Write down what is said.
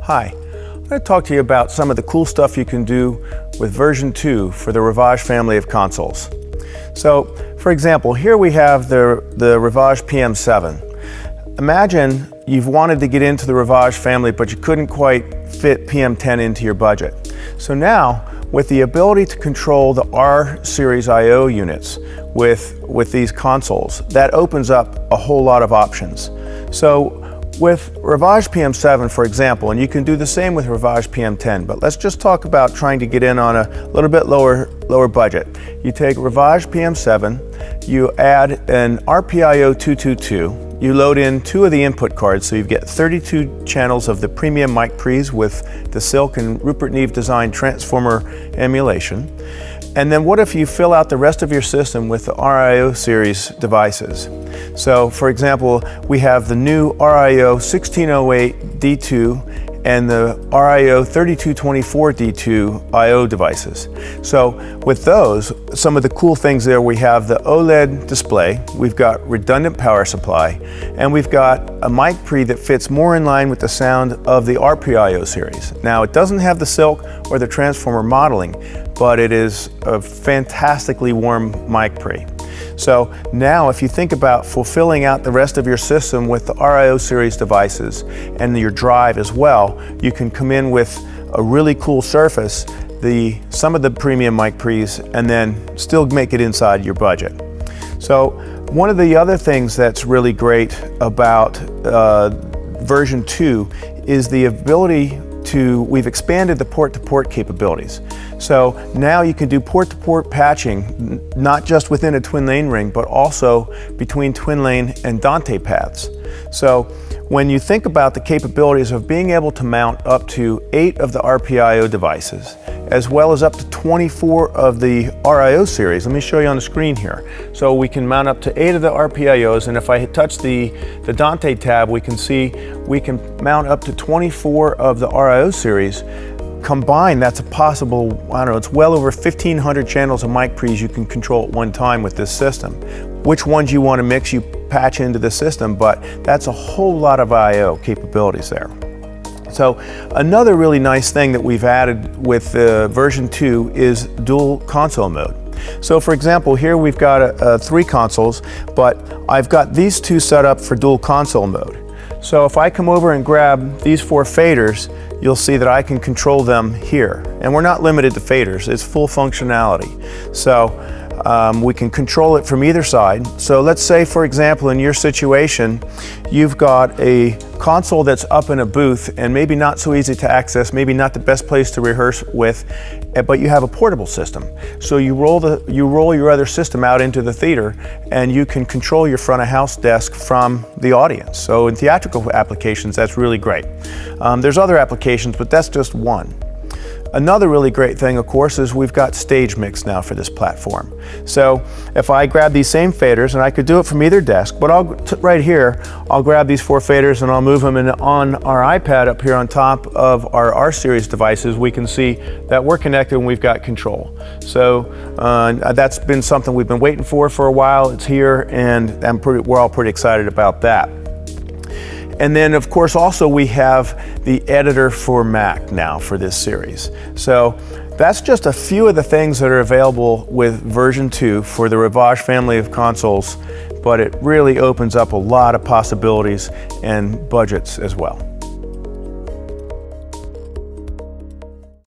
Hi, I'm going to talk to you about some of the cool stuff you can do with version 2 for the Rivage family of consoles. So, for example, here we have the Rivage PM7. Imagine you've wanted to get into the Rivage family, but you couldn't quite fit PM10 into your budget. So now, with the ability to control the R series I/O units with these consoles, that opens up a whole lot of options. So with Rivage PM7, for example, and you can do the same with Rivage PM10, but let's just talk about trying to get in on a little bit lower budget. You take Rivage PM7, you add an RPIO 222, you load in 2 of the input cards, so you get 32 channels of the premium mic pre's with the Silk and Rupert Neve designed transformer emulation. And then what if you fill out the rest of your system with the RIO series devices? So for example, we have the new RIO 1608 D2 and the RIO 3224 D2 I/O devices. So with those, some of the cool things there, we have the OLED display, we've got redundant power supply, and we've got a mic pre that fits more in line with the sound of the RPIO series. Now it doesn't have the Silk or the transformer modeling, but it is a fantastically warm mic pre. So now if you think about fulfilling out the rest of your system with the RIO series devices and your drive as well, you can come in with a really cool surface, some of the premium mic pre's, and then still make it inside your budget. So one of the other things that's really great about version 2 is the ability we've expanded the port-to-port capabilities. So now you can do port-to-port patching, not just within a twin lane ring, but also between twin lane and Dante paths. So when you think about the capabilities of being able to mount up to 8 of the RPIO devices, as well as up to 24 of the RIO series. Let me show you on the screen here. So we can mount up to 8 of the RPIOs, and if I touch the Dante tab, we can see we can mount up to 24 of the RIO series. Combined, that's a possible, I don't know, it's well over 1,500 channels of mic pre's you can control at one time with this system. Which ones you want to mix, you patch into the system, but that's a whole lot of I/O capabilities there. So another really nice thing that we've added with version 2 is dual console mode. So for example, here we've got 3 consoles, but I've got these 2 set up for dual console mode. So if I come over and grab these 4 faders, you'll see that I can control them here. And we're not limited to faders, it's full functionality. So we can control it from either side. So let's say, for example, in your situation, you've got a console that's up in a booth and maybe not so easy to access, maybe not the best place to rehearse with, but you have a portable system. So you roll your other system out into the theater and you can control your front of house desk from the audience. So in theatrical applications, that's really great. There's other applications, but that's just one. Another really great thing, of course, is we've got stage mix now for this platform. So if I grab these same faders, and I could do it from either desk, but right here, I'll grab these 4 faders and I'll move them in on our iPad up here on top of our R series devices. We can see that we're connected and we've got control. So that's been something we've been waiting for a while. It's here, and we're all pretty excited about that. And then of course also we have the editor for Mac now for this series. So that's just a few of the things that are available with version 2 for the Rivage family of consoles, but it really opens up a lot of possibilities and budgets as well.